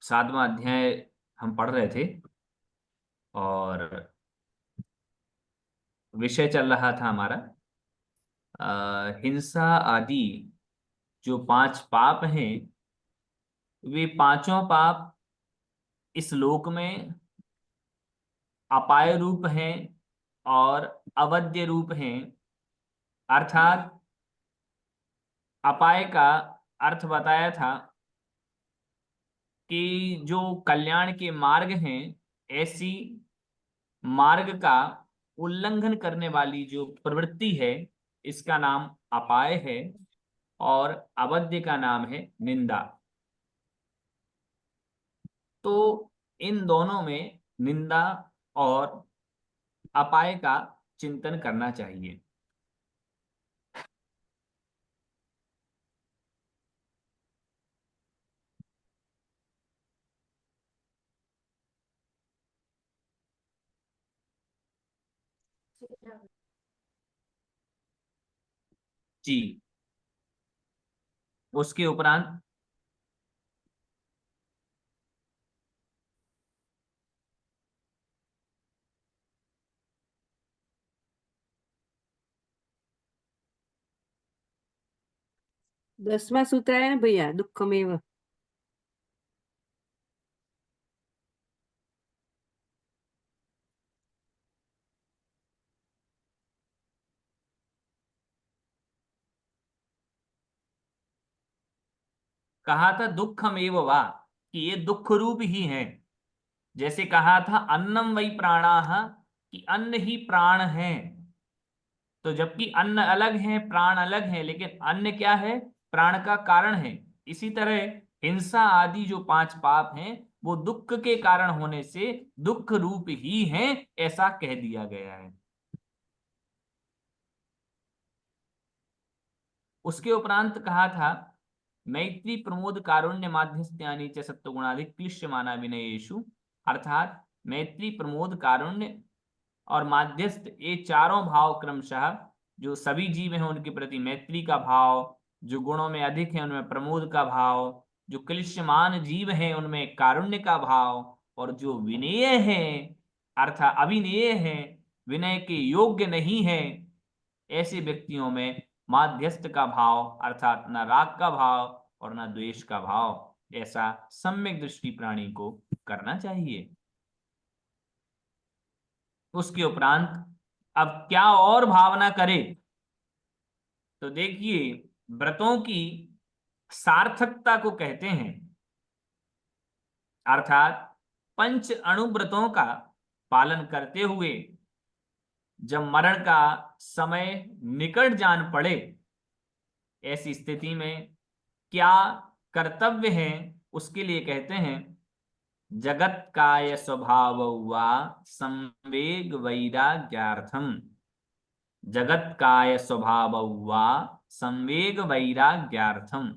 7वां अध्याय हम पढ़ रहे थे और विषय चल रहा था हमारा हिंसा आदि जो 5 पाप हैं, वे पांचों पाप इस लोक में अपाय रूप हैं और अवध्य रूप हैं। अर्थात अपाय का अर्थ बताया था कि जो कल्याण के मार्ग हैं, ऐसी मार्ग का उल्लंघन करने वाली जो प्रवृत्ति है, इसका नाम अपाय है और अवध्य का नाम है निंदा। तो इन दोनों में निंदा और अपाय का चिंतन करना चाहिए। जी, उसके उपरांत 10वां सूत्र है ना भैया, दुखमेव। कहा था दुखमेव वा, कि ये दुख रूप ही है। जैसे कहा था अन्नम वै प्राणाः, कि अन्न ही प्राण है। तो जबकि अन्न अलग है, प्राण अलग है, लेकिन अन्न क्या है? प्राण का कारण है। इसी तरह हिंसा आदि जो 5 पाप हैं, वो दुख के कारण होने से दुख रूप ही हैं, ऐसा कह दिया गया है। उसके उपरांत कहा था मैत्री प्रमोद कारुण्य माध्यस्थ्यानि च सत्वगुणाधिक क्लिश्यमाना विनयेषु। अर्थात मैत्री प्रमोद कारुण्य और माध्यस्थ, ये चारों भाव क्रमशः जो सभी जीव हैं उनके प्रति मैत्री का भाव, जो गुणों में अधिक है उनमें प्रमोद का भाव, जो क्लिश्यमान जीव हैं उनमें कारुण्य का भाव, और जो विनेय है अर्थात अविनेय है, विनय के योग्य नहीं है, ऐसे व्यक्तियों में माध्यस्थ का भाव अर्थात न राग का भाव और न द्वेष का भाव, ऐसा सम्यक दृष्टि प्राणी को करना चाहिए। उसके उपरांत अब क्या और भावना करे? तो देखिए, व्रतों की सार्थकता को कहते हैं। अर्थात पंच अणुव्रतों का पालन करते हुए जब मरण का समय निकट जान पड़े, ऐसी स्थिति में क्या कर्तव्य है, उसके लिए कहते हैं जगत काय स्वभाव वा संवेग वैराग्यार्थम। जगत काय स्वभाव वा संवेग वैराग्यार्थम।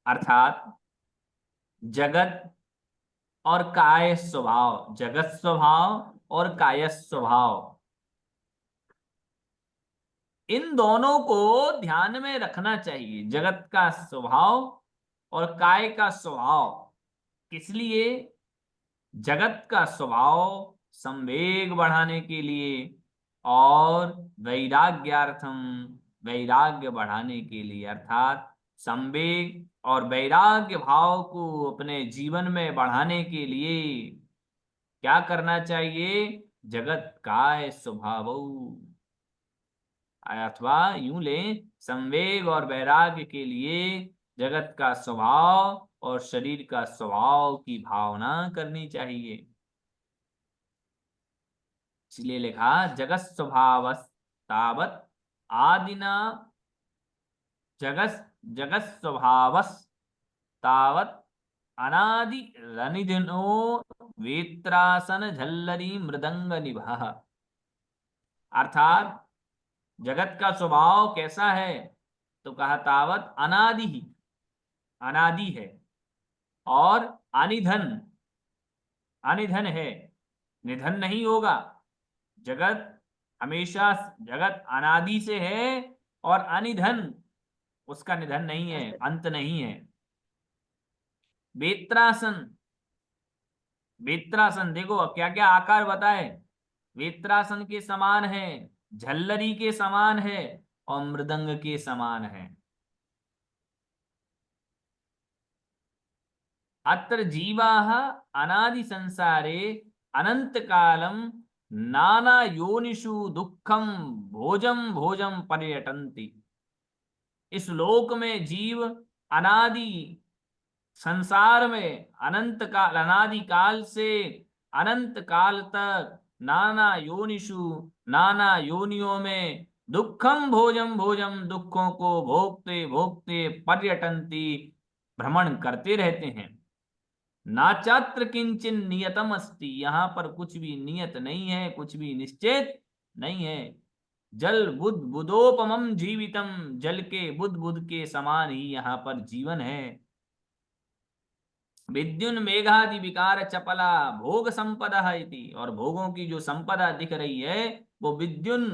अर्थात जगत और काय स्वभाव, जगत स्वभाव और काय स्वभाव, इन दोनों को ध्यान में रखना चाहिए। जगत का स्वभाव और काय का स्वभाव। किस लिए? जगत का स्वभाव संवेग बढ़ाने के लिए और वैराग्यार्थम, वैराग्य बढ़ाने के लिए। अर्थात संवेग और वैराग्य भाव को अपने जीवन में बढ़ाने के लिए क्या करना चाहिए? जगत काय स्वभाव, अथवा यूं लें, संवेग और वैराग्य के लिए जगत का स्वभाव और शरीर का स्वभाव की भावना करनी चाहिए। इसलिए लिखा जगत स्वभाव तावत आदिना जगत जगत स्वभावस तावत अनादि रनिधिनो वेत्रासन झल्लरी मृदंग निभः। अर्थात जगत का स्वभाव कैसा है, तो कहा तावत अनादि ही, अनादि है, और अनिधन, अनिधन है, निधन नहीं होगा। जगत हमेशा, जगत अनादि से है और अनिधन, उसका निधन नहीं है, अंत नहीं है। वेत्रासन, वेत्रासन देखो क्या क्या आकार बताए, वेत्रासन के समान है, झल्लरी के समान है, और मृदंग के समान है। अत्र जीवाः अनादि संसारे अनंत कालम नाना योनिषु दुखम भोजम भोजम पर्यटन्ति। इस लोक में जीव अनादि संसार में अनंत काल, अनादि काल से अनंत काल तक नाना योनिषु, नाना योनियों में दुखम भोजम भोजम, दुखों को भोगते भोगते पर्यटन्ति, भ्रमण करते रहते हैं। नाचात्र किंचन नियतम अस्ति, यहां पर कुछ भी नियत नहीं है, कुछ भी निश्चित नहीं है। जल बुद्ध बुदोपमम जीवितम, जल के बुद्ध बुद्ध के समान ही यहाँ पर जीवन है। विद्युन मेघादि विकार चपला भोग संपदा इति, और भोगों की जो संपदा दिख रही है वो विद्युन,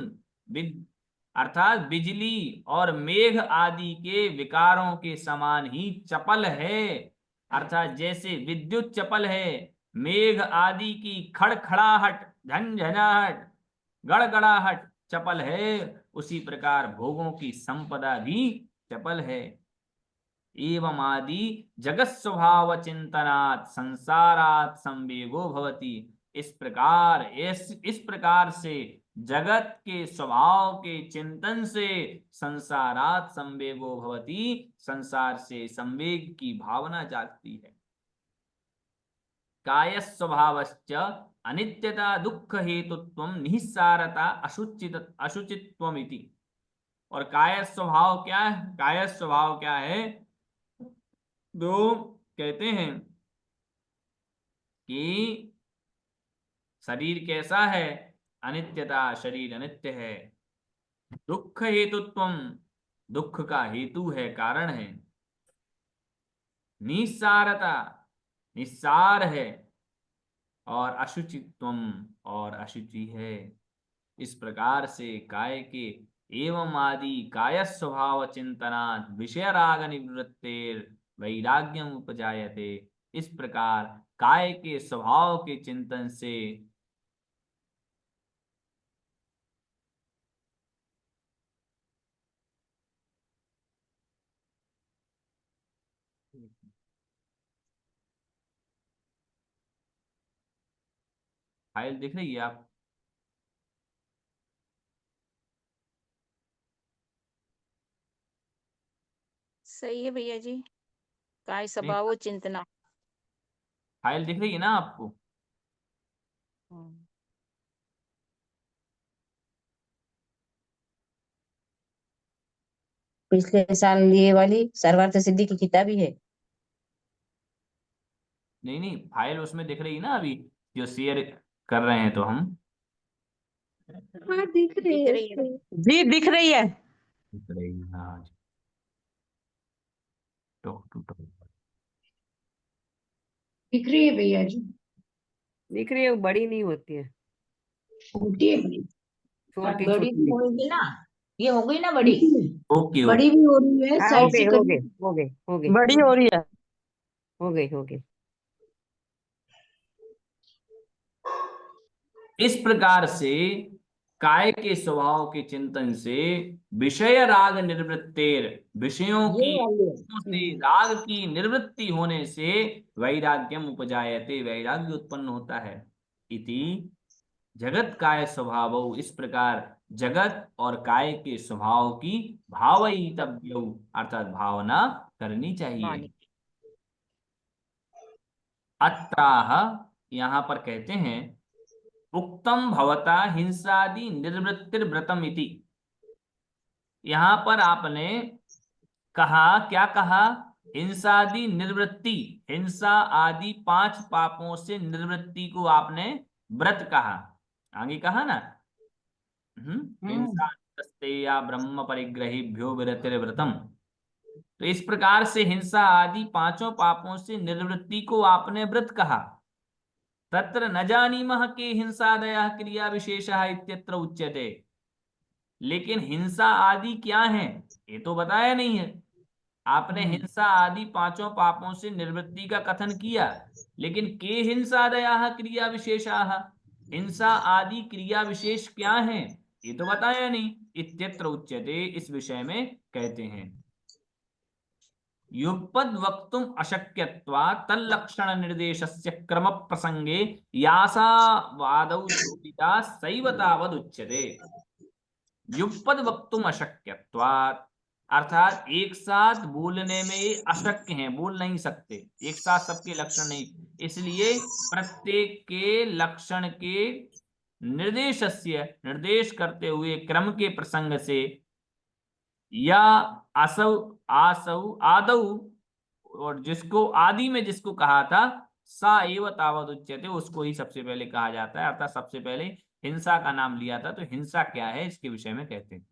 अर्थात बिजली और मेघ आदि के विकारों के समान ही चपल है। अर्थात जैसे विद्युत चपल है, मेघ आदि की खड़खड़ाहट, झंझनाहट, गड़गड़ाहट चपल है, उसी प्रकार भोगों की संपदा भी चपल है। एवं आदि जगत स्वभाव चिंतनात् संसारात् संवेगो भवति, इस प्रकार से जगत के स्वभाव के चिंतन से संसारात् संवेगो भवति, संसार से संवेग की भावना जागती है। काय स्वभावश्च अनित्यता दुख हेतुत्व निस्सारता अशुचित अशुचित्वमिति। और काय स्वभाव क्या है, काय स्वभाव क्या है, तो कहते हैं कि शरीर कैसा है, अनित्यता, शरीर अनित्य है। दुख हेतुत्व, दुख का हेतु है, कारण है। निस्सारता, निस्सार है। और अशुचित्वम, और अशुचि है। इस प्रकार से काय के एवं आदि काय स्वभाव चिंतना विषय राग निवृत्तेर वैराग्यम उपजायते। इस प्रकार काय के स्वभाव के चिंतन से फाइल दिख रही है आप, सही है भैया जी। काय नहीं स्वभाव चिंतना। फाइल दिख रही है ना आपको? हम्म। पिछले साल ये वाली सर्वार्थ सिद्धि की किताब ही है। नहीं नहीं, फाइल उसमें दिख रही है ना अभी, जो शेयर कर रहे हैं तो हम, हाँ दिख रही दिख है रही है। जी दिख रही है। दिख रही है, हाँ। दिख रही है भैया जी। दिख रही है, वो बड़ी नहीं होती है, छोटी है बड़ी। छोटी बड़ी भी छोटी। होगी ना, ये हो गई ना बड़ी। ओके बड़ी भी हो रही है, हाँ हो साइड गई से हो गई करी। हो गई हो गई बड़ी हो रही है। हो गई हो गई। इस प्रकार से काय के स्वभाव के चिंतन से विषय राग निवृत्तेर, विषयों ये की वाली है। से राग की निवृत्ति होने से वैराग्यम उपजायते, वैराग्य उत्पन्न होता है। इति जगत काय स्वभाव, इस प्रकार जगत और काय के स्वभाव की भावयितव्यौ, अर्थात भावना करनी चाहिए। वाणी। अत्राह, यहाँ पर कहते हैं उक्तम भवता हिंसादि निर्वृत्तिर्व्रतम इति। यहाँ पर आपने कहा, क्या कहा? हिंसादि निर्वृत्ति, हिंसा आदि 5 पापों से निर्वृत्ति को आपने व्रत कहा। आगे कहा ना, हिंसा या ब्रह्म परिग्रहीभ्यो विरतिर्व्रतम। तो इस प्रकार से हिंसा आदि 5 पापों से निर्वृत्ति को आपने व्रत कहा। तत्र न जानीमः के हिंसादयः क्रिया विशेषः इत्यत्र उच्यते। लेकिन हिंसा आदि क्या है ये तो बताया नहीं है। आपने हिंसा आदि 5 पापों से निवृत्ति का कथन किया, लेकिन के हिंसादयः क्रिया विशेषाः, हिंसा आदि क्रिया विशेष क्या है ये तो बताया नहीं। इत्यत्र उच्यते, इस विषय में कहते हैं। युगपद वक्तुम अशक्यत्वात् तल्लक्षण निर्देशस्य क्रम प्रसंगे यासा वादौ चोदिता सैव तावद उच्यते। युगपद वक्तुम अशक्यत्वात्, अर्थात एक साथ बोलने में ये अशक्य हैं, बोल नहीं सकते, एक साथ सबके लक्षण नहीं, इसलिए प्रत्येक के लक्षण के निर्देशस्य, निर्देश करते हुए क्रम के प्रसंग से, या असौ आसौ आदौ, और जिसको आदि में जिसको कहा था, सा एव तावद उच्यते, उसको ही सबसे पहले कहा जाता है। अर्थात सबसे पहले हिंसा का नाम लिया था, तो हिंसा क्या है इसके विषय में कहते हैं।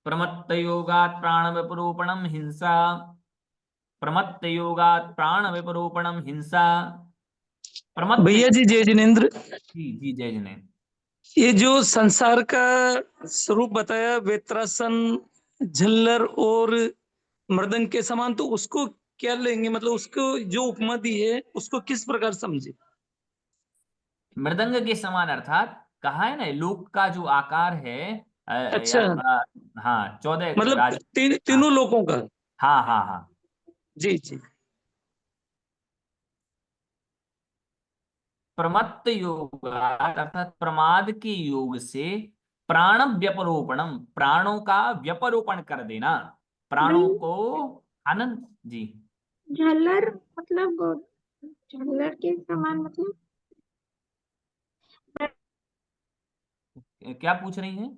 प्रमत्त योगात् प्राण विपरूपणम हिंसा, प्रमत्त योगात् प्राण विपरूपणम हिंसा। प्रमत्त, भैया जी जय जिनेन्द्र, जी जय जिनेन्द्र। ये जो संसार का स्वरूप बताया वेत्रासन, झल्लर और मृदंग के समान, तो उसको क्या लेंगे, मतलब उसको जो उपमा दी है उसको किस प्रकार समझे? मृदंग के समान अर्थात कहा है ना, लोक का जो आकार है, अच्छा, हाँ 14 मतलब राज, हाँ तीनों लोगों का। हाँ हाँ हाँ। जी जी। प्रमत्त योग अर्थात प्रमाद के योग से प्राण व्यपरोपणम, प्राणों का व्यपरोपण कर देना, प्राणों को आनंद। जी झल्लर मतलब झल्लर के समान मतलब क्या पूछ रही हैं?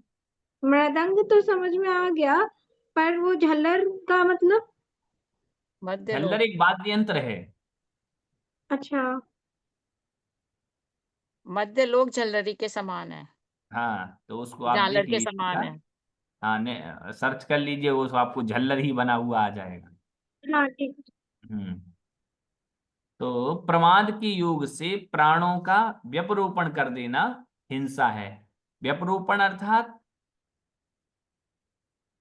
मृदंग तो समझ में आ गया, पर वो झल्लर का मतलब? मध्य झल्लर लोक, एक वाद्य यंत्र है। अच्छा, मध्य लोक झल्लरी के समान है, हाँ तो उसको आप झालर देख के समान लीजिएगा, है। हाँ सर्च कर लीजिए, वो आपको झल्लर ही बना हुआ आ जाएगा। हाँ ठीक। हम्म, तो प्रमाद के योग से प्राणों का व्यपरोपण कर देना हिंसा है। व्यपरोपण अर्थात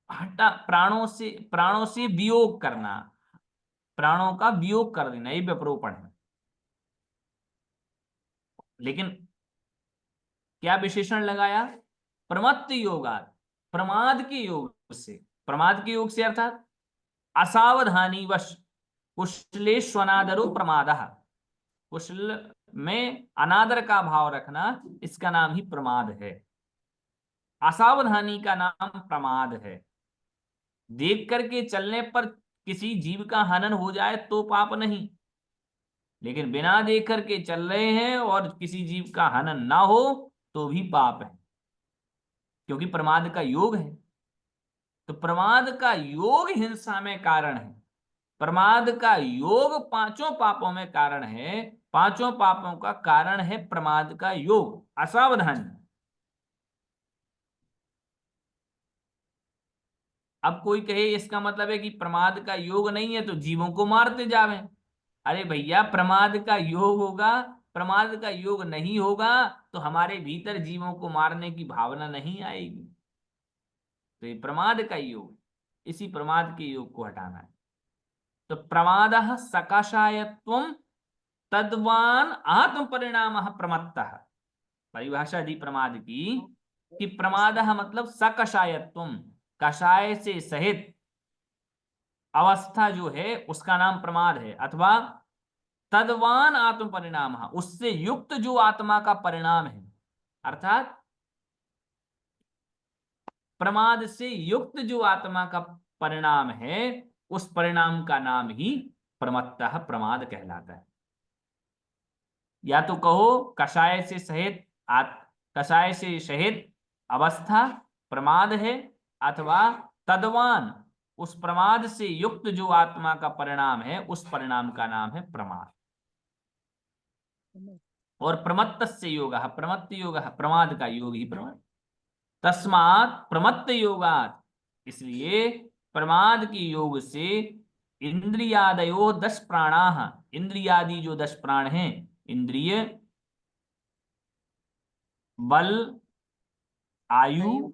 हटा, प्राणों से वियोग करना, प्राणों का वियोग कर देना, ये व्यपरोपण है। लेकिन क्या विशेषण लगाया? प्रमत्त योगात्, प्रमाद के योग से, प्रमाद के योग से अर्थात असावधानी वश कुशलेष्वनादरो प्रमादः, कुशल में अनादर का भाव रखना, इसका नाम ही प्रमाद है। असावधानी का नाम प्रमाद है। देख करके चलने पर किसी जीव का हनन हो जाए तो पाप नहीं, लेकिन बिना देख करके चल रहे हैं और किसी जीव का हनन ना हो तो भी पाप है, क्योंकि प्रमाद का योग है। तो प्रमाद का योग हिंसा में कारण है, प्रमाद का योग 5 पापों में कारण है, 5 पापों का कारण है प्रमाद का योग, असावधानी। अब कोई कहे इसका मतलब है कि प्रमाद का योग नहीं है तो जीवों को मारते जावें। अरे भैया, प्रमाद का योग होगा, प्रमाद का योग नहीं होगा तो हमारे भीतर जीवों को मारने की भावना नहीं आएगी। तो ये प्रमाद का योग, इसी प्रमाद के योग को हटाना है। तो प्रमादः सकाशायत्वं तद्वान आत्म परिणामः प्रमत्तः, परिभाषा दी प्रमाद की कि प्रमादः मतलब सकषायत्वम, कषाय से सहित अवस्था जो है उसका नाम प्रमाद है, अथवा तद्वान आत्म परिणाम, उससे युक्त जो आत्मा का परिणाम है, अर्थात प्रमाद से युक्त जो आत्मा का परिणाम है, उस परिणाम का नाम ही प्रमत्तः प्रमाद कहलाता है। या तो कहो कषाय से सहित कषाय से सहित अवस्था प्रमाद है, अथवा तद्वान उस प्रमाद से युक्त जो आत्मा का परिणाम है, उस परिणाम का नाम है प्रमाद। और प्रमत्तस्य योगः, प्रमत्त योगः, प्रमाद का योग ही प्रमाद। तस्मात् प्रमत्त योगात्, इसलिए प्रमाद के योग से इंद्रियादयो 10 प्राणाः, इंद्रियादि जो 10 प्राण हैं, इंद्रिय, बल, आयु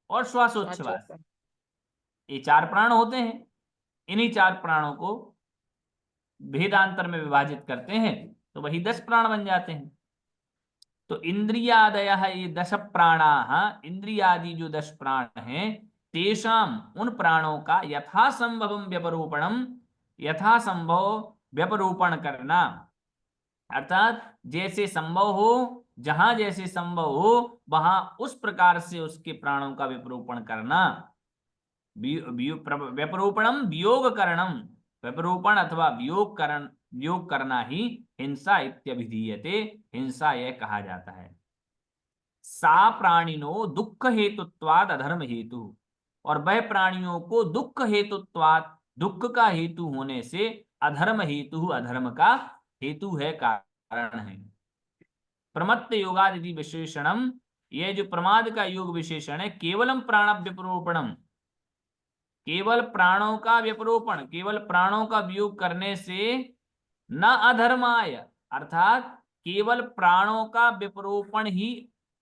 और श्वासोच्छ्वास, ये 4 प्राण होते हैं। इन्हीं 4 प्राणों को भेदांतर में विभाजित करते हैं तो वही 10 प्राण बन जाते हैं। तो इंद्रियादयः, ये 10 प्राणाः, इंद्रियादि जो 10 प्राण हैं, तेषाम, उन प्राणों का यथासंभवम व्यपरोपणम, यथासंभव व्यपरोपण करना, अर्थात जैसे संभव हो, जहां जैसे संभव हो वहां उस प्रकार से उसके प्राणों का व्यपरोपण करना। व्यपरोपणम वियोग करणम, व्यपरोपण अथवा वियोग करना ही हिंसा इत्यभिधीयते, हिंसा यह कहा जाता है। सा प्राणिनो दुख हेतुत्वाद अधर्म हेतु, और वह प्राणियों को दुख हेतुत्वाद, दुख का हेतु होने से अधर्म हेतु, अधर्म का हेतु है, कारण है। प्रमत्त योगादि विशेषणम, यह जो प्रमाद का योग विशेषण है, केवलम प्राण व्यपरोपणम, केवल प्राणों का व्यपरोपण, केवल प्राणों का वियोग करने से न अधर्माय, अर्थात केवल प्राणों का व्यपरोपण ही,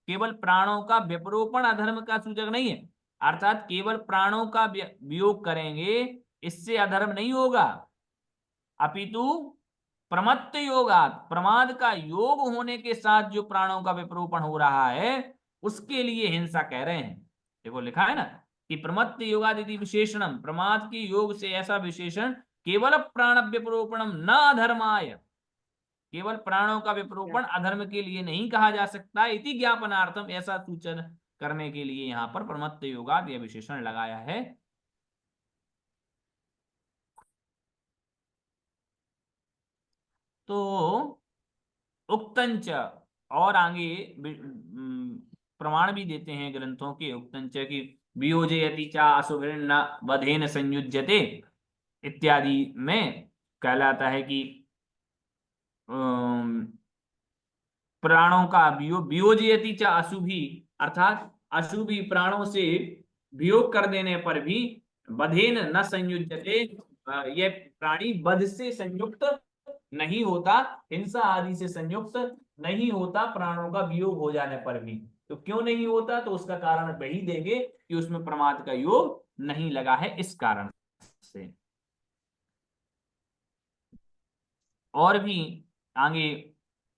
केवल प्राणों का व्यपरोपण अधर्म का सूचक नहीं है, अर्थात केवल प्राणों का वियोग करेंगे इससे अधर्म नहीं होगा, अपितु प्रमत्त योगात, प्रमाद का योग होने के साथ जो प्राणों का विपरूपण हो रहा है उसके लिए हिंसा कह रहे हैं। देखो लिखा है ना कि प्रमत्त योगादि विशेषणम, प्रमाद के योग से ऐसा विशेषण, केवल प्राण विपरूपणम न अधर्माय, केवल प्राणों का विपरूपण अधर्म के लिए नहीं कहा जा सकता, इति ज्ञापनार्थम, ऐसा सूचन करने के लिए यहाँ पर प्रमत्त योगाद यह विशेषण लगाया है। तो उक्तंच, और आगे प्रमाण भी देते हैं ग्रंथों के, उक्तंच की वियोजयति चा असुभिर्न वधेन संयुज्यते इत्यादि में कहलाता है कि प्राणों का वियोजयति चा अशुभि, अर्थात अशुभि प्राणों से वियोग कर देने पर भी वधेन न संयुज्यते, यह प्राणी वध से संयुक्त नहीं होता, हिंसा आदि से संयुक्त नहीं होता प्राणों का वियोग हो जाने पर भी। तो क्यों नहीं होता, तो उसका कारण वही देंगे कि उसमें प्रमाद का योग नहीं लगा है, इस कारण से। और भी आगे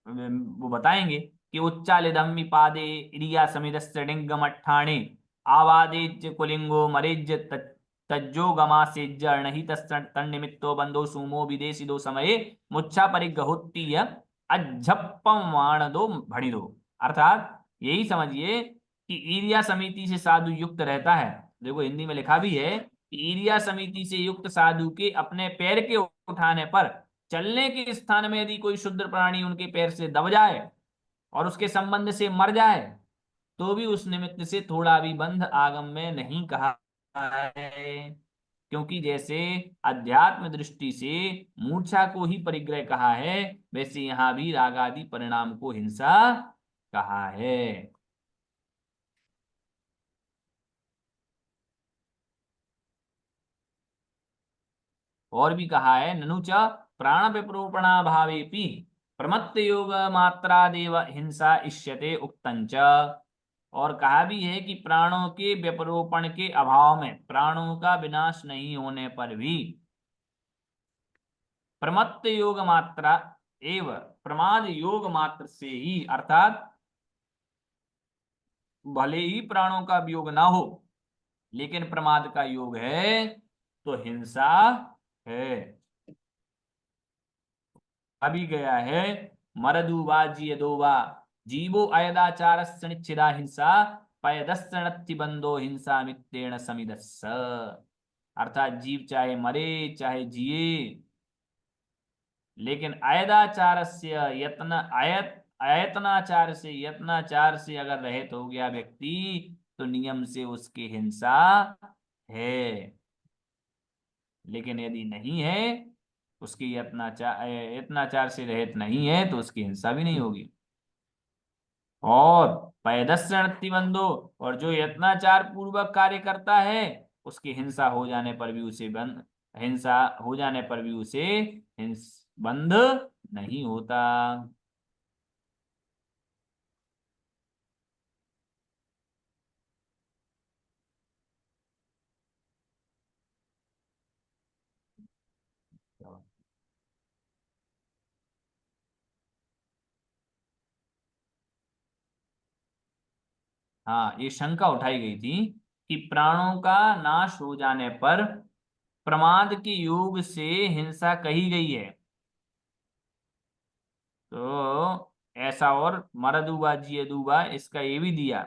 वो बताएंगे कि उच्चालिदम्मि पादे इरिया समिदस्य डिंगम अट्ठाणे आवादेज कुलिंगो मरेज तज्जो गमासेज नहीं तन्निमित्तो बंधो सुमो विदेशी दो समये मुच्छा परिगहोत्तीय अज्झप्पमाण दो भणी दो, अर्थात यही समझिए कि ईरिया समिति से साधु युक्त रहता है। देखो हिंदी में लिखा भी है कि ईरिया समिति से युक्त साधु के अपने पैर के उठाने पर, चलने के स्थान में यदि कोई शुद्र प्राणी उनके पैर से दब जाए और उसके संबंध से मर जाए तो भी उस निमित्त से थोड़ा भी बंध आगम में नहीं कहा है, क्योंकि जैसे अध्यात्म दृष्टि से मूर्छा को ही परिग्रह कहा है, वैसे यहां भी रागादि परिणाम को हिंसा कहा है। और भी कहा है ननु च प्राण विप्रोपणा भावेपि प्रमत्त योग मात्रादेव हिंसा इष्यते उक्तंच, और कहा भी है कि प्राणों के व्यपरोपण के अभाव में, प्राणों का विनाश नहीं होने पर भी प्रमत्त योग मात्रा एवं, प्रमाद योग मात्र से ही, अर्थात भले ही प्राणों का वियोग ना हो लेकिन प्रमाद का योग है तो हिंसा है। अभी गया है मरदुवा जियदोवा जीवो अयदाचार निच्छिदा हिंसा पयदस्ति बंदो हिंसा मित्रेण समिदस्स, अर्थात जीव चाहे मरे चाहे जिए लेकिन अयदाचार से यत्न अयतनाचार से, यत्नाचार से अगर रहित हो गया व्यक्ति तो नियम से उसकी हिंसा है। लेकिन यदि नहीं है, उसकी यत्नाचार से रहित नहीं है, तो उसकी हिंसा भी नहीं होगी। और पैदस्य अनतिबंधो, और जो यत्नाचार पूर्वक कार्य करता है, उसकी हिंसा हो जाने पर भी उसे बंध नहीं होता। हाँ, ये शंका उठाई गई थी कि प्राणों का नाश हो जाने पर प्रमाद के योग से हिंसा कही गई है, तो ऐसा और मरदूबा जियदूबा इसका ये भी दिया,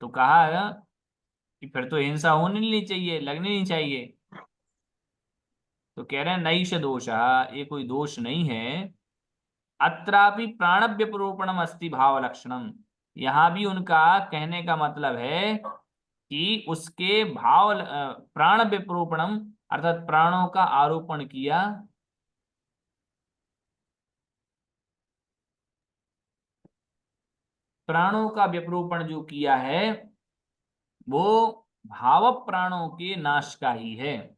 तो कहा कि फिर तो हिंसा होनी नहीं चाहिए, लगनी नहीं चाहिए। तो कह रहे हैं नैष दोषः, ये कोई दोष नहीं है। अत्रापि प्राण व्यपरोपणम अस्ति भाव लक्षणम, यहाँ भी उनका कहने का मतलब है कि उसके प्राण व्यपरोपणम अर्थात प्राणों का आरोपण किया, प्राणों का व्यपरोपण जो किया है वो भाव प्राणों के नाश का ही है।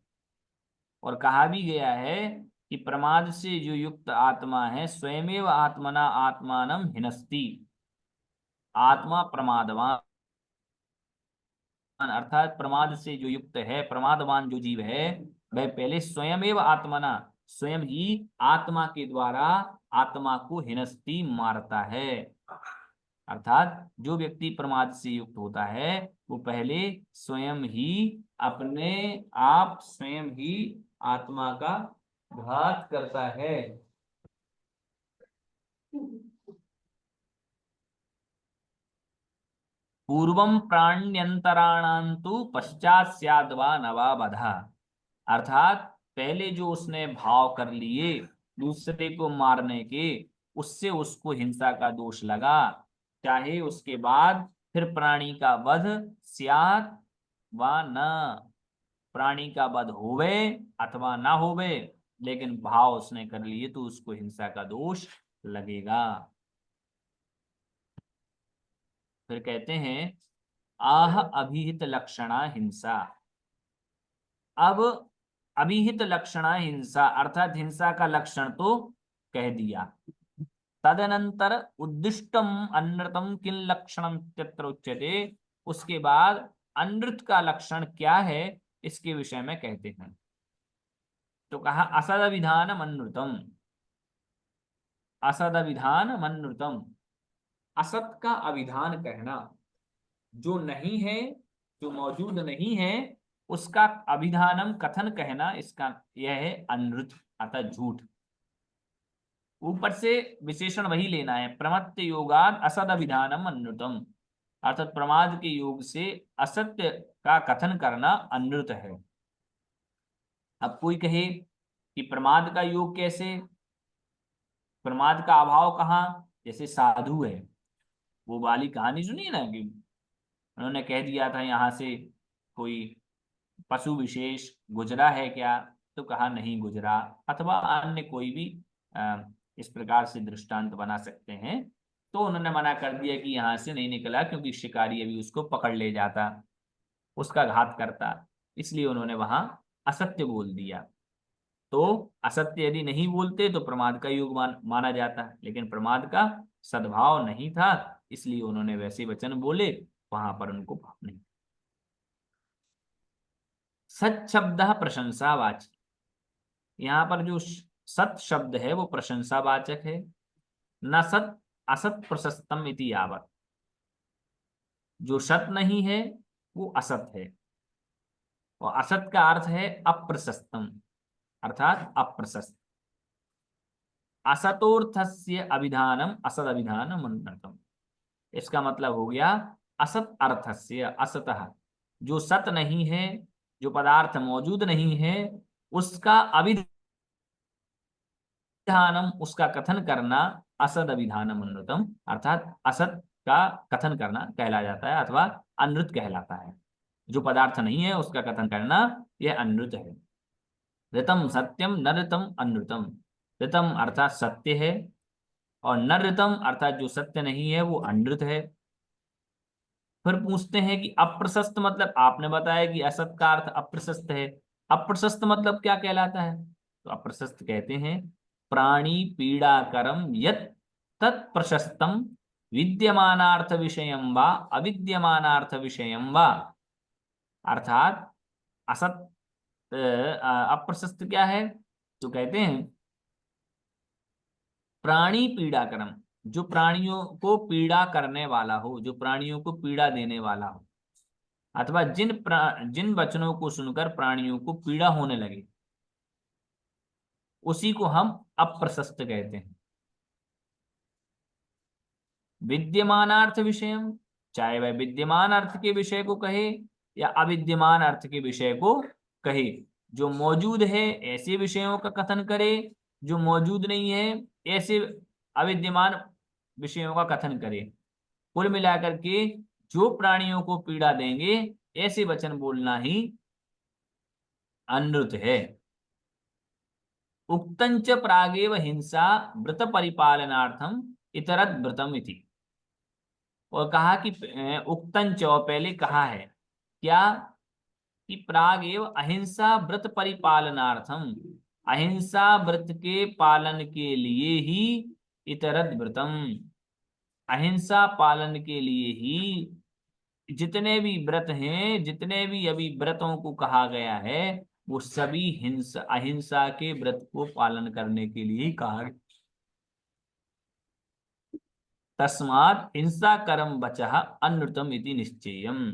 और कहा भी गया है कि प्रमाद से जो युक्त आत्मा है स्वयमेव आत्मना आत्मानम हिनस्ति, आत्मा प्रमादवान अर्थात प्रमाद से जो युक्त है, प्रमादवान जो जीव है, वह पहले स्वयमेव आत्मना स्वयं ही आत्मा के द्वारा आत्मा को हिनस्ति मारता है। अर्थात जो व्यक्ति प्रमाद से युक्त होता है वो पहले स्वयं ही आत्मा का घात करता है। पूर्वम प्राण्यंतराणांतु पश्चात स्याद्वा नवा बधा, अर्थात पहले जो उसने भाव कर लिए दूसरे को मारने के, उससे उसको हिंसा का दोष लगा, चाहे उसके बाद फिर प्राणी का वध स्यात् वा न, प्राणी का वध होवे अथवा ना होवे, लेकिन भाव उसने कर लिए तो उसको हिंसा का दोष लगेगा। फिर कहते हैं आह अभिहित लक्षणा हिंसा। अब अभिहित लक्षणा हिंसा अर्थात हिंसा का लक्षण तो कह दिया, तदनंतर उद्दिष्टम अनृतम किन लक्षणम तत्र उच्यते, उसके बाद अनृत का लक्षण क्या है इसके विषय में कहते हैं। तो कहा असद विधानम अनृतम, असद विधानम अनृतम, असत का अभिधान कहना, जो नहीं है, जो मौजूद नहीं है, उसका अभिधानम कथन कहना, इसका यह है अनृत अर्थात झूठ। ऊपर से विशेषण वही लेना है, प्रमत्त योगाद असद अभिधानम अनृतम, अर्थात प्रमाद के योग से असत्य का कथन करना अनृत है। अब कोई कहे कि प्रमाद का योग कैसे, प्रमाद का अभाव कहाँ, जैसे साधु है, वो वाली कहानी सुनी ना कि उन्होंने कह दिया था यहाँ से कोई पशु विशेष गुजरा है क्या, तो कहा नहीं गुजरा, अथवा अन्य कोई भी इस प्रकार से दृष्टांत बना सकते हैं, तो उन्होंने मना कर दिया कि यहाँ से नहीं निकला, क्योंकि शिकारी अभी उसको पकड़ ले जाता, उसका घात करता, इसलिए उन्होंने वहां असत्य बोल दिया। तो असत्य यदि नहीं बोलते तो प्रमाद का युग माना जाता, लेकिन प्रमाद का सद्भाव नहीं था, इसलिए उन्होंने वैसे वचन बोले, वहां पर उनको भाव नहीं। सत शब्द प्रशंसावाचक, यहाँ पर जो सत शब्द है वो प्रशंसावाचक है। न सत असत प्रशस्तम इति यावत, जो सत नहीं है वो असत है, और असत का अर्थ है अप्रशस्तम अर्थात अप्रशस्त। असतोर्थस्य अभिधानम असद अभिधानम अनृतम, इसका मतलब हो गया असत अर्थस्य असतः, जो सत नहीं है, जो पदार्थ मौजूद नहीं है, उसका अभिधानम उसका कथन करना असद अभिधानम अनृतम, अर्थात असत का कथन करना कहला जाता है अथवा अनृत कहलाता है। जो पदार्थ नहीं है उसका कथन करना यह अनृत है। ऋतम सत्यम न ऋतम अनृतम। ऋतम अर्थात सत्य है और न ऋतम अर्थात जो सत्य नहीं है वो अनृत है। फिर पूछते हैं कि अप्रशस्त मतलब, आपने बताया कि असत का अर्थ अप्रशस्त है, अप्रशस्त मतलब क्या कहलाता है? तो अप्रशस्त कहते हैं प्राणी पीड़ाकरम यत् तत्प्रशस्तम विद्यमानार्थ विषयम वा अविद्यमानार्थ विषयम वा। अर्थात असत अप्रशस्त क्या है? तो कहते हैं प्राणी पीड़ाकरम, जो प्राणियों को पीड़ा करने वाला हो, जो प्राणियों को पीड़ा देने वाला हो, अथवा जिन वचनों को सुनकर प्राणियों को पीड़ा होने लगे, उसी को हम अप्रशस्त कहते हैं। विद्यमानार्थ विषयम, चाहे वह विद्यमान अर्थ के विषय को कहे या अविद्यमान अर्थ के विषय को कहे, जो मौजूद है ऐसे विषयों का कथन करे, जो मौजूद नहीं है ऐसे अविद्यमान विषयों का कथन करे। कुल मिलाकर के जो प्राणियों को पीड़ा देंगे ऐसे वचन बोलना ही अनृत है। उक्तंच प्रागेव हिंसा व्रत परिपालनार्थम इतरत व्रतम इति। और कहा कि उक्तंच, और पहले कहा है क्या कि प्रागेव अहिंसा व्रत परिपालनार्थम, अहिंसा व्रत के पालन के लिए ही इतरत व्रतम, अहिंसा पालन के लिए ही जितने भी व्रत हैं, जितने भी अभी व्रतों को कहा गया है वो सभी हिंसा अहिंसा के व्रत को पालन करने के लिए ही कहा। तस्मात् हिंसा कर्म वचः अनृतम इति निश्चयम्।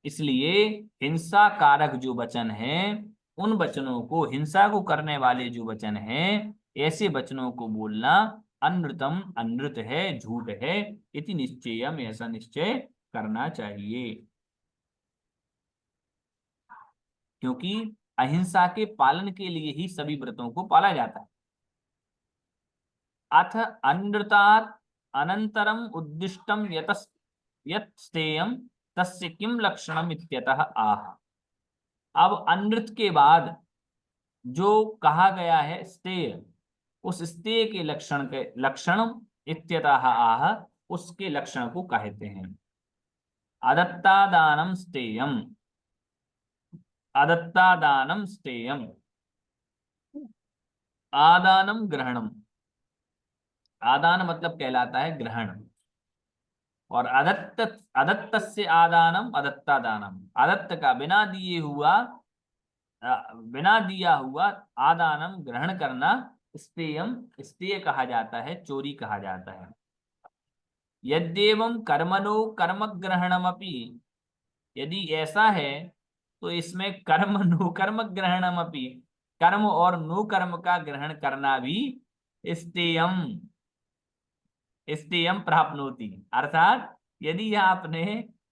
इसलिए हिंसा कारक जो वचन हैं, उन वचनों को, हिंसा को करने वाले जो वचन हैं, ऐसे वचनों को बोलना अनृतम, अनृत है, झूठ है। इति निश्चयम्, ऐसा निश्चय करना चाहिए, क्योंकि अहिंसा के पालन के लिए ही सभी व्रतों को पाला जाता है। अथ अनृतात् अनंतरम उद्दिष्टम यत् स्थेयम तस्य किम लक्षणम इत्यतः आह। अब अनृत के बाद जो कहा गया है स्थेय, उस स्थेय के लक्षण इत्यतः आह, उसके लक्षण को कहते हैं। अदत्तादानम स्थेयम, अदत्तादानम स्थेयम, आदानम ग्रहणम। आदान मतलब कहलाता है ग्रहण, और अदत्त से आदानम अदत्तादानम, अदत्त का बिना दिए हुआ, बिना दिया हुआ आदानम ग्रहण करना स्थेयम, स्थेय कहा जाता है, चोरी कहा जाता है। यद्येवं कर्मणो कर्म ग्रहणमपि, यदि ऐसा है तो इसमें कर्म नो कर्म ग्रहणमपि, कर्म और नो कर्म का ग्रहण करना भी स्थेयम, स्थेयम प्राप्नोति। अर्थात यदि आपने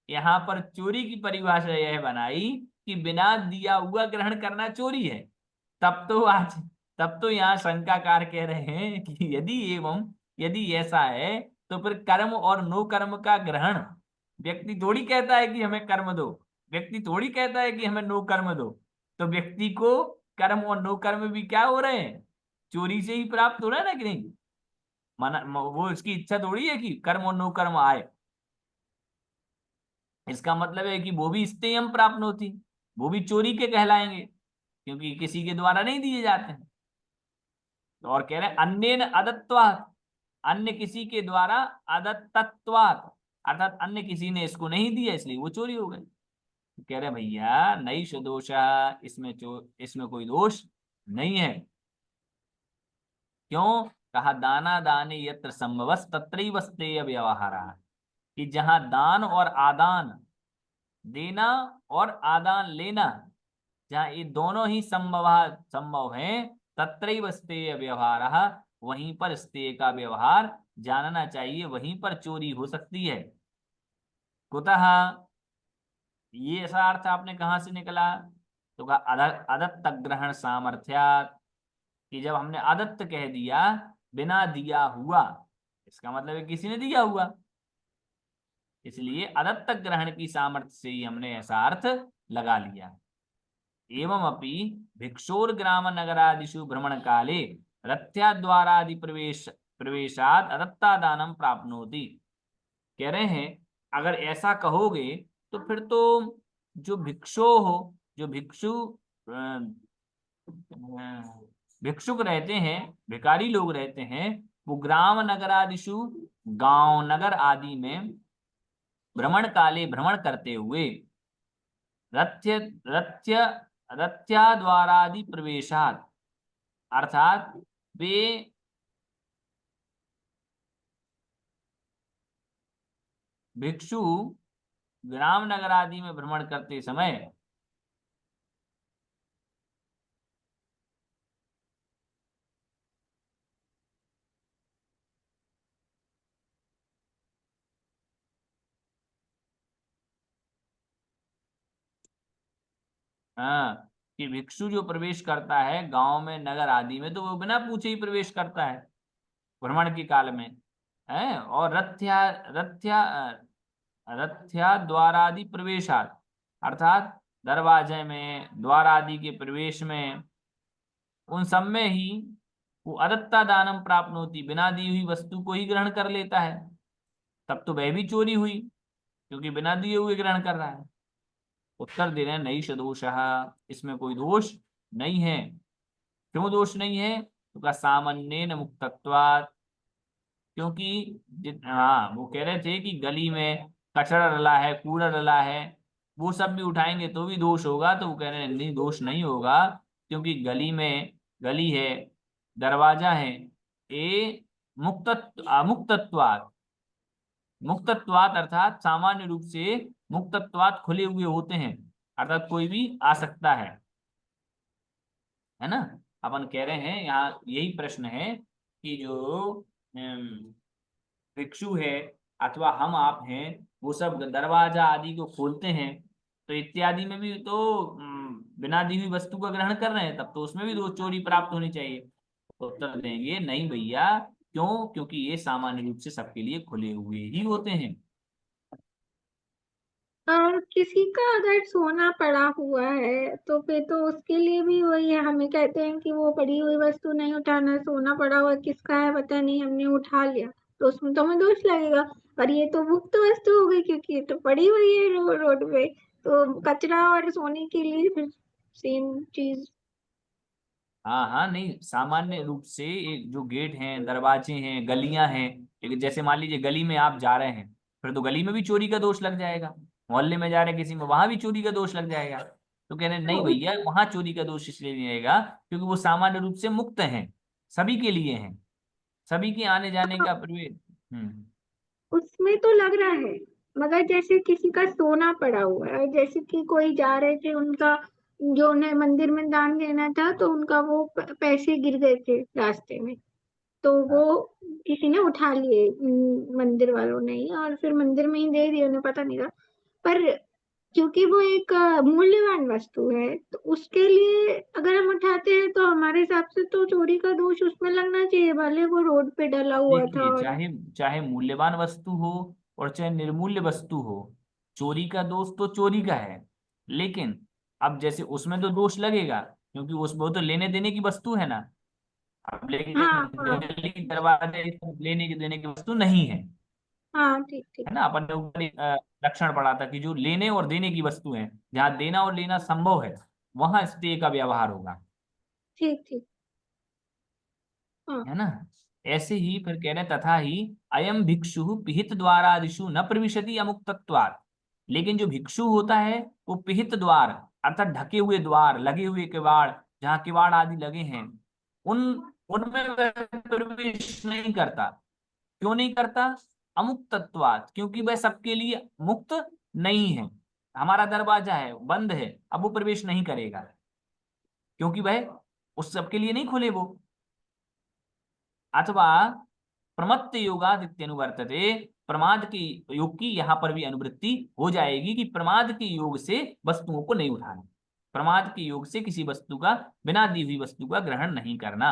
यहाँ पर चोरी की परिभाषा यह बनाई कि बिना दिया हुआ ग्रहण करना चोरी है, तब तो यहाँ शंकाकार कह रहे हैं कि यदि ऐसा है तो फिर कर्म और नो कर्म का ग्रहण, व्यक्ति थोड़ी कहता है कि हमें कर्म दो, व्यक्ति थोड़ी कहता है कि हमें नो कर्म दो, तो व्यक्ति को कर्म और नो कर्म भी क्या हो रहे हैं, चोरी से ही प्राप्त हो रहा है ना कि नहीं। माना वो इसकी इच्छा थोड़ी है कि कर्म और नो कर्म आए, इसका मतलब है कि वो भी स्थेयम प्राप्त होती, वो भी चोरी के कहलाएंगे, क्योंकि किसी के द्वारा नहीं दिए जाते हैं। और कह रहे हैं अन्येन अदत्वात्, अन्य किसी के द्वारा, अदत्तत्वात् अर्थात अन्य किसी ने इसको नहीं दिया इसलिए वो चोरी हो गई। तो कह रहे भैया नैष दोष, इसमें कोई दोष नहीं है। क्यों? कहा दाना दाने यत्र संभवस् तत्रैव स्थेय व्यवहारः, कि जहां दान और आदान, देना और आदान लेना, जहां ये दोनों ही संभव है, तत्रैव स्थेय व्यवहारः, वहीं पर स्थेय का व्यवहार जानना चाहिए, वहीं पर चोरी हो सकती है। कुतः, ये ऐसा अर्थ आपने कहां से निकला? तो कहा अदत्त ग्रहण सामर्थ्यात्, कि जब हमने अदत्त कह दिया, बिना दिया हुआ, इसका मतलब है किसी ने दिया हुआ, इसलिए अदत्त ग्रहण की सामर्थ्य से ही हमने ऐसा अर्थ लगा लिया। एवमपि भिक्षोर्ग्राम नगरादिषु भ्रमण काले रथ्याद्वारादि प्रवेशाद अदत्तादानम प्राप्नोति। कह रहे हैं अगर ऐसा कहोगे तो फिर तो जो भिक्षुक रहते हैं, भिखारी लोग रहते हैं, वो ग्राम नगरादिषु गांव नगर आदि में भ्रमण काले भ्रमण करते हुए रथ्याद्वारादि प्रवेशात अर्थात वे भिक्षु ग्राम नगर आदि में भ्रमण करते समय हाँ, कि भिक्षु जो प्रवेश करता है गांव में नगर आदि में तो वो बिना पूछे ही प्रवेश करता है भ्रमण के काल में है। और रथ्या द्वारादि प्रवेशात अर्थात दरवाजे में द्वार आदि के प्रवेश में उन सब में ही वो अदत्ता दानम प्राप्त होती, बिना दी हुई वस्तु को ही ग्रहण कर लेता है। तब तो वह भी चोरी हुई क्योंकि बिना दिए हुए ग्रहण कर रहा है। उत्तर दे रहे हैं नैष दोषः, इसमें कोई दोष नहीं है। क्यों दोष नहीं है? तो का सामान्येन मुक्तत्वात्, क्योंकि हाँ वो कह रहे थे कि गली में कचरा डला है, कूड़ा डला है, वो सब भी उठाएंगे तो भी दोष होगा। तो वो कह रहे हैं नहीं, दोष नहीं होगा क्योंकि गली है, दरवाजा है, ये मुक्तत्वात् अर्थात सामान्य रूप से मुक्तत्वात् खुले हुए होते हैं, अर्थात कोई भी आ सकता है ना। अपन कह रहे हैं यहाँ यही प्रश्न है कि जो भिक्षु है अथवा हम आप हैं वो सब दरवाजा आदि को खोलते हैं तो इत्यादि में भी तो बिना दी हुई वस्तु का ग्रहण कर रहे हैं, तब तो उसमें भी दो चोरी प्राप्त होनी चाहिए। तो उत्तर देंगे नहीं भैया, क्यों? क्योंकि ये सामान्य रूप से सबके लिए खुले हुए ही होते हैं। और किसी का अगर सोना पड़ा हुआ है तो फिर तो उसके लिए भी वही है, हमें कहते हैं कि वो पड़ी हुई वस्तु नहीं उठाना, सोना पड़ा हुआ किसका है पता नहीं, हमने उठा लिया तो उसमें तो हमें दोष लगेगा। पर ये तो मुक्त वस्तु हो गई क्योंकि ये तो पड़ी हुई है रोड पे, तो कचरा और सोने के लिए फिर सेम चीज। हाँ हाँ, नहीं सामान्य रूप से एक जो गेट हैं, दरवाजे हैं, गलियां हैं, एक जैसे मान लीजिए गली में आप जा रहे हैं फिर तो गली में भी चोरी का दोष लग जाएगा। मोहल्ले में जा रहे हैं किसी में, वहां भी चोरी का दोष लग जाएगा। तो कह रहे नहीं भैया, वहां चोरी का दोष इसलिए नहीं आएगा क्योंकि वो सामान्य रूप से मुक्त हैं, सभी के लिए हैं, सभी के आने जाने का प्रवेश। उसमें तो लग रहा है, मगर जैसे किसी का सोना पड़ा हुआ है, जैसे कि कोई जा रहे थे, उनका जो उन्हें मंदिर में दान देना था तो उनका वो पैसे गिर गए थे रास्ते में, तो वो किसी ने उठा लिए, मंदिर वालों ने ही, और फिर मंदिर में ही दे दिए, उन्हें पता नहीं था। पर क्योंकि वो एक मूल्यवान वस्तु है तो उसके लिए अगर हम उठाते हैं तो हमारे हिसाब से तो चोरी का दोष उसमें लगना चाहिए, भले वो रोड पे डला हुआ था। देखिए, और चाहे मूल्यवान वस्तु हो और चाहे निर्मूल्य वस्तु हो, चोरी का दोष तो चोरी का है। लेकिन अब जैसे उसमें तो दोष लगेगा क्योंकि वो तो लेने देने की वस्तु है ना। अब लेकिन हाँ हाँ गली दरवाजे लेने की देने की वस्तु नहीं है, हाँ, ठीक ठीक है ना। अपन ने ऊपर एक, लक्षण पढ़ा था कि जो लेने और देने की वस्तु है, जहाँ देना और लेना संभव है वहां स्टे का व्यवहार होगा, ठीक ठीक। हाँ है ना। ऐसे ही फिर कह रहे तथा ही अयम भिक्षु पिहित द्वारादिषु न प्रविशति अमुक्तत्वात्। लेकिन जो भिक्षु होता है वो पिहित द्वार अर्थात ढके हुए द्वार, लगे हुए किवाड़, जहाँ किवाड़ आदि लगे हैं उनमें वह प्रवेश नहीं करता। क्यों नहीं करता? अमुक्तत्वात्, क्योंकि वह सबके लिए मुक्त नहीं है। हमारा दरवाजा है, बंद है, अब वो प्रवेश नहीं करेगा क्योंकि वह उस सबके लिए नहीं खुले वो। अथवा प्रमत्त योगादित्यनुवर्तते, प्रमाद की योग की यहाँ पर भी अनुवृत्ति हो जाएगी कि प्रमाद के योग से वस्तुओं को नहीं उठाना, प्रमाद के योग से किसी वस्तु का, बिना दी हुई वस्तु का ग्रहण नहीं करना।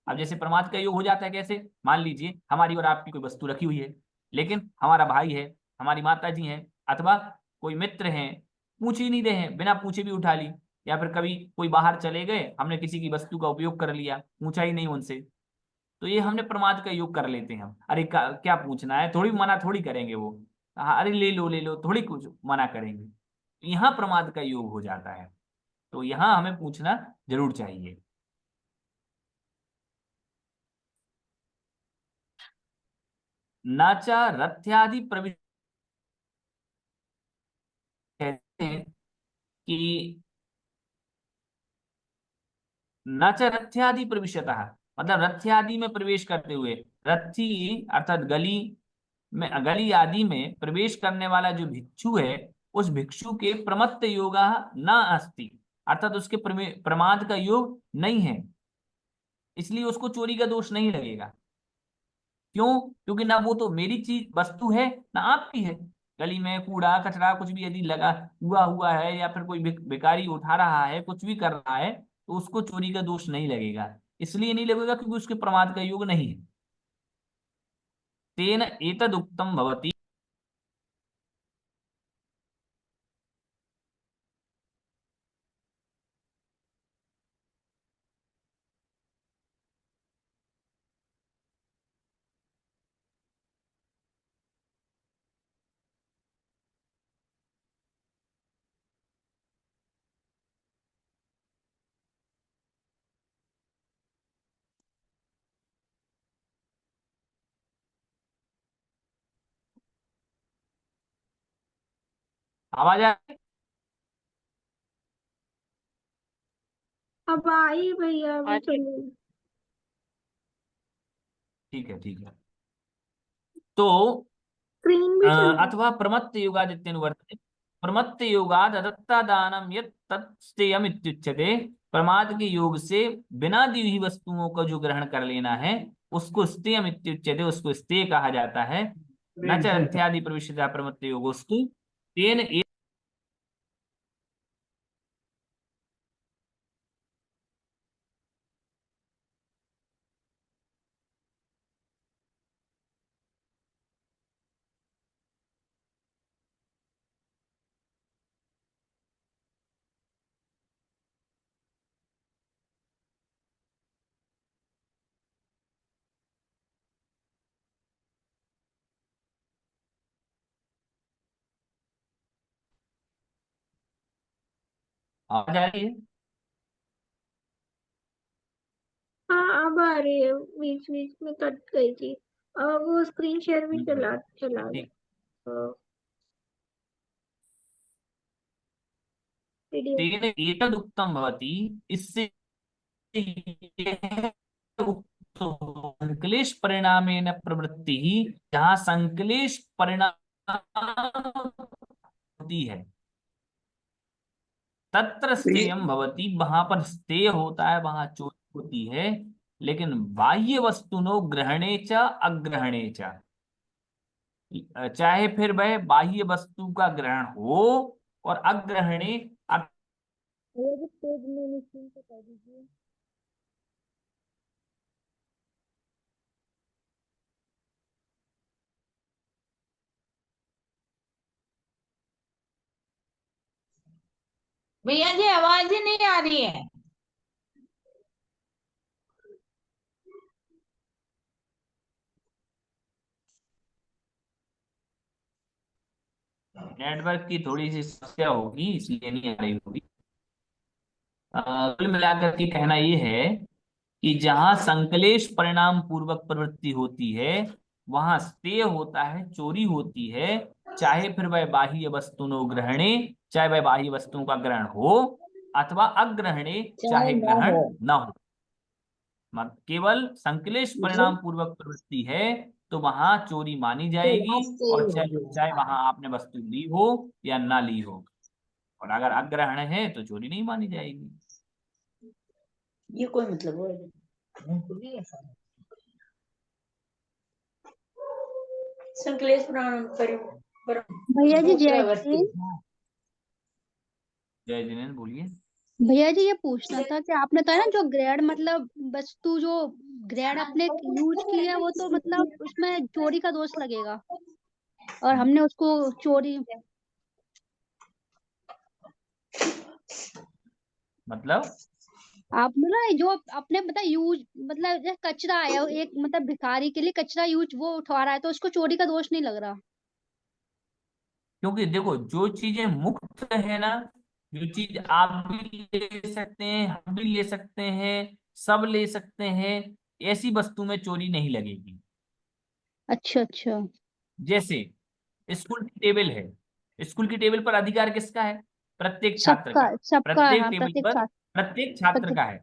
अब जैसे प्रमाद का योग हो जाता है कैसे? मान लीजिए हमारी और आपकी कोई वस्तु रखी हुई है, लेकिन हमारा भाई है, हमारी माता जी हैं, अथवा कोई मित्र हैं, पूछ ही नहीं रहे हैं, बिना पूछे भी उठा ली, या फिर कभी कोई बाहर चले गए, हमने किसी की वस्तु का उपयोग कर लिया, पूछा ही नहीं उनसे, तो ये हमने प्रमाद का योग कर लेते हैं हम। अरे क्या पूछना है, थोड़ी मना थोड़ी करेंगे वो, हाँ अरे ले लो थोड़ी कुछ मना करेंगे, यहाँ प्रमाद का योग हो जाता है। तो यहाँ हमें पूछना जरूर चाहिए। नाचा रथ्यादि प्रविष्ट, कहते हैं कि नाचा रथ्यादि प्रविशतः, मतलब रथ्यादि में प्रवेश करते हुए, रथी अर्थात गली आदि में प्रवेश करने वाला जो भिक्षु है, उस भिक्षु के प्रमत्त योगा न अस्ति, अर्थात उसके प्रमाद का योग नहीं है, इसलिए उसको चोरी का दोष नहीं लगेगा। क्यों? क्योंकि ना वो तो मेरी चीज वस्तु है ना आपकी है। गली में कूड़ा कचरा कुछ भी यदि लगा हुआ है, या फिर कोई भिखारी उठा रहा है, कुछ भी कर रहा है, तो उसको चोरी का दोष नहीं लगेगा। इसलिए नहीं लगेगा क्योंकि उसके प्रमाद का योग नहीं है। तेन एतद उक्तम भवति, आवाज आ रही है? अब आई भैया, अभी आज चलिए। ठीक है ठीक है। तो स्क्रीन भी चल रही अथवा प्रमत्त योगादित्यनुवर्तते, प्रमत्त योगाद अदत्ता दानम यत् तत् स्तेयम इत्युच्यते, प्रमाद के योग से बिना दी हुई वस्तुओं को जो ग्रहण कर लेना है, उसको स्तेयम इत्युच्यते, उसको स्तेय कहा जाता है। न च रथ्यादि प्रविष्यता प्रमत्त योगोस्तु तेन आवाज आ रही है? हाँ, अब आ रही है, बीच बीच में कट गई थी। वो स्क्रीन शेयर भी हम्म, चला दे। ठीक। पीडीएफ। तेन एतद उक्तम भवति, इससे यह संक्लेश परिणामेन प्रवृत्ति ही, जहां संक्लेश परिणाम होती है, तत्र स्तेयम भवति, वहां पर स्तेय होता है, वहां चोरी होती है। लेकिन बाह्य वस्तुनो ग्रहणे च अग्रहणे च, चाहे फिर वह बाह्य वस्तु का ग्रहण हो और अग्रहणे, भैया जी पेज में स्क्रीन पे कर दीजिए। भैया जी आवाज ही नहीं आ रही है। नेटवर्क की थोड़ी सी समस्या होगी, इसलिए नहीं आ रही होगी। कुल मिलाकर के कहना यह है कि जहां संकलेश परिणाम पूर्वक प्रवृत्ति होती है, वहां स्तेय होता है, चोरी होती है, चाहे फिर वह बाह्य वस्तुनो ग्रहणे, चाहे वह बाह्य वस्तुओं का ग्रहण हो, अथवा अग्रहणे, चाहे चाहे ना ग्रहण हो। न हो। केवल संकलेश परिणाम पूर्वक प्रवृत्ति है तो वहां चोरी मानी जाएगी, और चाहे चाहे वहां आपने वस्तु ली हो या ना ली हो। और अगर अग्रहण है तो चोरी नहीं मानी जाएगी। ये कोई मतलब हो संकलेश भैया जी जय प्रवृत्ति। जी। जय जिनेन्द्र बोलिए। भैया जी ये पूछना था कि आपने कहा ना जो ग्रहण मतलब वस्तु जो ग्रैंड अपने यूज की है वो तो मतलब उसमें चोरी का दोष लगेगा, और हमने उसको चोरी मतलब आपने ना जो अपने मतलब यूज मतलब जैसे कचरा है, एक मतलब भिखारी के लिए कचरा यूज वो उठा रहा है तो उसको चोरी का दोष नहीं लग रहा। क्योंकि देखो जो चीजें मुक्त है ना, जो चीज आप भी ले सकते हैं, हम भी ले सकते हैं, सब ले सकते हैं, ऐसी वस्तु में चोरी नहीं लगेगी। अच्छा अच्छा। जैसे स्कूल की टेबल है, स्कूल की टेबल पर अधिकार किसका है? प्रत्येक छात्र सबका का। सबका प्रत्येक हाँ, टेबल प्रत्येक पर छात्र प्रत्येक छात्र प्रत्येक। का है।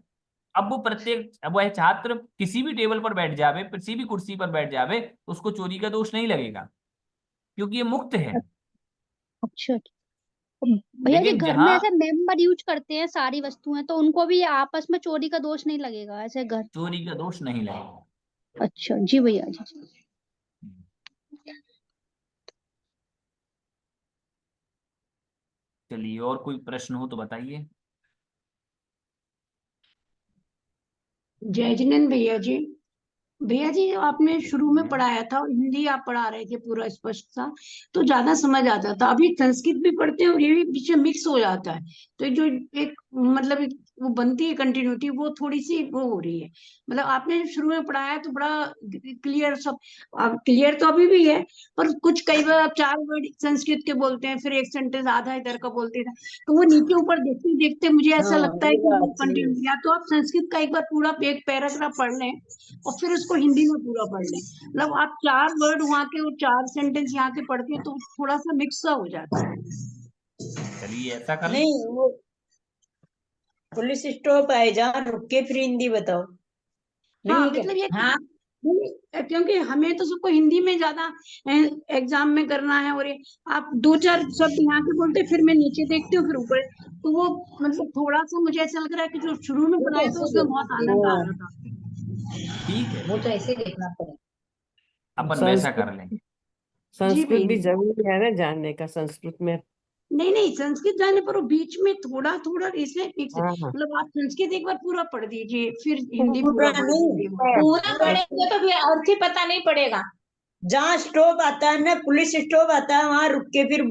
अब वह छात्र किसी भी टेबल पर बैठ जावे, किसी भी कुर्सी पर बैठ जावे, उसको चोरी का दोष नहीं लगेगा, क्योंकि ये मुक्त है। अच्छा अच्छा। भैया जी लेकिन घर में जहां ऐसे मेंबर यूज करते हैं सारी वस्तुएं, तो उनको भी आपस में चोरी का दोष नहीं लगेगा ऐसे घर? चोरी का दोष नहीं लगेगा। अच्छा जी भैया जी। चलिए, और कोई प्रश्न हो तो बताइए। जय जिनेंद्र भैया जी। भैया जी आपने शुरू में पढ़ाया था, हिंदी आप पढ़ा रहे थे पूरा स्पष्ट था तो ज्यादा समझ आता था। अभी संस्कृत भी पढ़ते हैं और ये भी बीच में मिक्स हो जाता है, तो जो एक मतलब वो बनती है कंटिन्यूटी, वो थोड़ी सी वो हो रही है। मतलब आपने शुरू में पढ़ाया तो बड़ा क्लियर सब, अब क्लियर तो अभी भी है, पर कुछ कई बार आप 4 वर्ड संस्कृत के बोलते हैं, फिर एक सेंटेंस आधा इधर का बोलते हैं, तो वो नीचे ऊपर देखते देखते मुझे ऐसा लगता है ये कि वो बात सही है। कंटिन्यू, या तो आप संस्कृत का एक बार पूरा एक पैराग्राफ पढ़ लें और फिर उसको हिंदी में पूरा पढ़ लें। मतलब आप 4 वर्ड वहां के और 4 सेंटेंस यहाँ के पढ़ते हैं तो थोड़ा सा मिक्स सा हो जाता है। चलिए ऐसा कर लें। नहीं, वो पुलिस स्टॉप आए जहाँ रुक के फिर हिंदी बताओ। हाँ नहीं क्या? मतलब ये हाँ नहीं, क्योंकि हमें तो सबको हिंदी में ज्यादा एग्जाम में करना है, और ये आप 2-4 शब्द यहाँ के बोलते फिर मैं नीचे देखती हूँ फिर ऊपर, तो वो मतलब थोड़ा सा मुझे ऐसा लग रहा है कि जो शुरू में वो तो पढ़ाया था ऐसे उसमें बहुत आनंद आ रहा था। ठीक है, वो तो ऐसे देखना पड़ेगा। अपन वैसा संस्कृत कर लेंगे। जी संस्कृत भी भैया। जरूरी है ना जानने का, संस्कृत में। नहीं नहीं, संस्कृत जाने पर वो बीच में थोड़ा थोड़ा इसलिए हाँ हाँ। मतलब आप संस्कृत एक बार पूरा पढ़ दीजिए फिर हिंदी पूरा पूरा पढ़ नहीं, लीजिए। पूरा पढ़ेंगे तो फिर अर्थ ही पता नहीं पड़ेगा। जहाँ स्टॉप आता है ना, पुलिस स्टॉप आता है, वहां रुक के फिर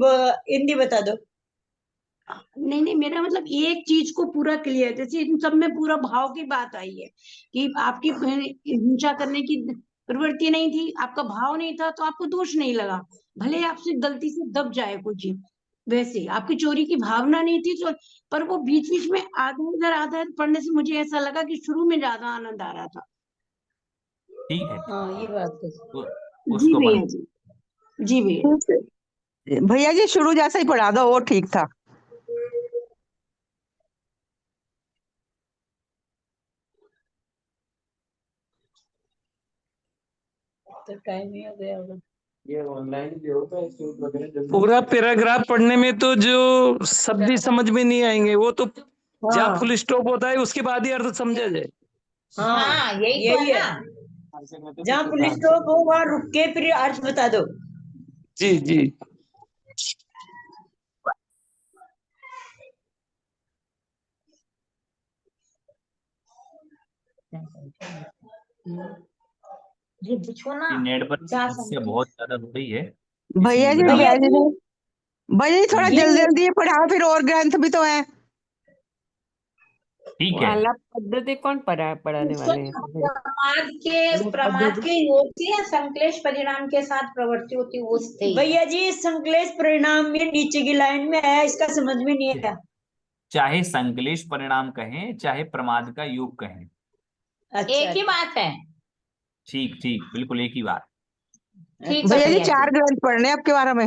हिंदी बता दो। नहीं नहीं, मेरा मतलब एक चीज को पूरा क्लियर, जैसे इन सब में पूरा भाव की बात आई है कि आपकी हिंसा करने की प्रवृत्ति नहीं थी, आपका भाव नहीं था, तो आपको दोष नहीं लगा, भले आपसे गलती से दब जाए कोई चीज। वैसे आपकी चोरी की भावना नहीं थी तो, पर वो बीच बीच में आधा इधर पढ़ने से मुझे ऐसा लगा कि शुरू में ज्यादा आनंद आ रहा था। ठीक है, हाँ ये बात तो तो जी उसको भैया अपन जी। जी भैया। भैया जी शुरू जैसा ही पढ़ा दो, वो ठीक था। टाइम ही हो गया होगा। ये ऑनलाइन भी होता है सूट वगैरह पूरा पैराग्राफ पढ़ने में तो जो शब्द ही समझ में नहीं आएंगे, वो तो जहाँ हाँ फुल स्टॉप होता है उसके बाद ही अर्थ समझा जाए। हाँ यही तो यही है है, ना। जहाँ पुलिस स्टॉप हो वहां रुक के फिर अर्थ बता दो। जी जी। ये देखो ना, ये नेट पर जा समस्या समझे। बहुत ज्यादा हो रही है, भैया इसलिए जी मैं भैया आपको। जी भैया जी थोड़ा ये जल्दी जल्दी पढ़ाओ, फिर और ग्रंथ भी तो है। ठीक वो है, आलाप पद्धति कौन पढ़ाने वाले हैं? आलाप प्रमाद पद्धति के योग से या संश्लेष परिणाम के साथ प्रवृत्ति होती है वो से। भैया जी संश्लेष परिणाम में नीचे की लाइन में है, इसका समझ में नहीं आया। चाहे संश्लेष परिणाम कहें चाहे प्रमाद का योग कहें, अच्छा एक ही बात है। ठीक ठीक, बिल्कुल एक ही बात। ठीक है भैया जी भैया 4 जी। ग्रंथ पढ़ने हैं आपके बारे में।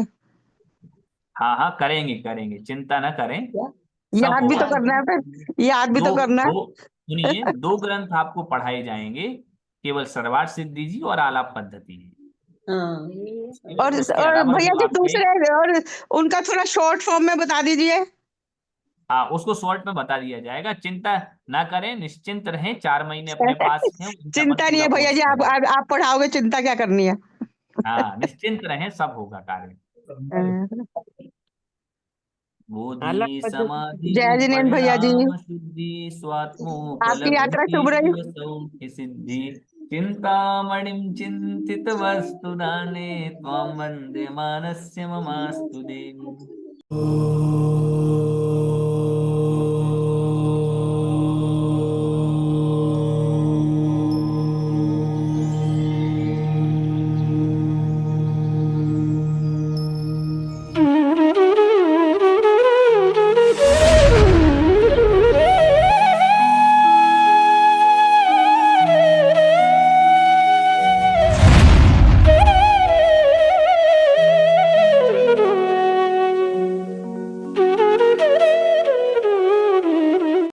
हाँ हाँ, करेंगे करेंगे, चिंता ना करें, सब याद भी होगा। तो करना है, फिर याद भी दो तो करना दो सुनिए, 2 ग्रंथ आपको पढ़ाए जाएंगे, केवल सर्वार्थ सिद्धि जी और आलाप पद्धति जी। हाँ उसके और अलावा भैया जो जी आपका एक, दूसरे, और उनका थोड़ा शॉर्ट फॉर्म में बता दीजिए। हाँ उसको शॉर्ट में बता दिया जाएगा, चिंता ना करें, निश्चिंत रहें, 4 महीने अपने पास हैं, उनसे अपन चिंता नहीं पूरा है भैया कोर्स जी, करेंगे। आप पढ़ाओगे, चिंता क्या करनी है। हाँ निश्चिंत रहें, सब होगा कार्य। आलाप बोधि पद्धति। समाधि जय जिनेंद्र भैया जी, परिणाम शुद्धि स्वात्मोपलब्धि आपकी यात्रा शुभ रही। शिव सौख्य सिद्धि चिन्तामणिं चिन्तितवस्तुदाने त्वां वन्दे मानस्य ममास्तु देवी।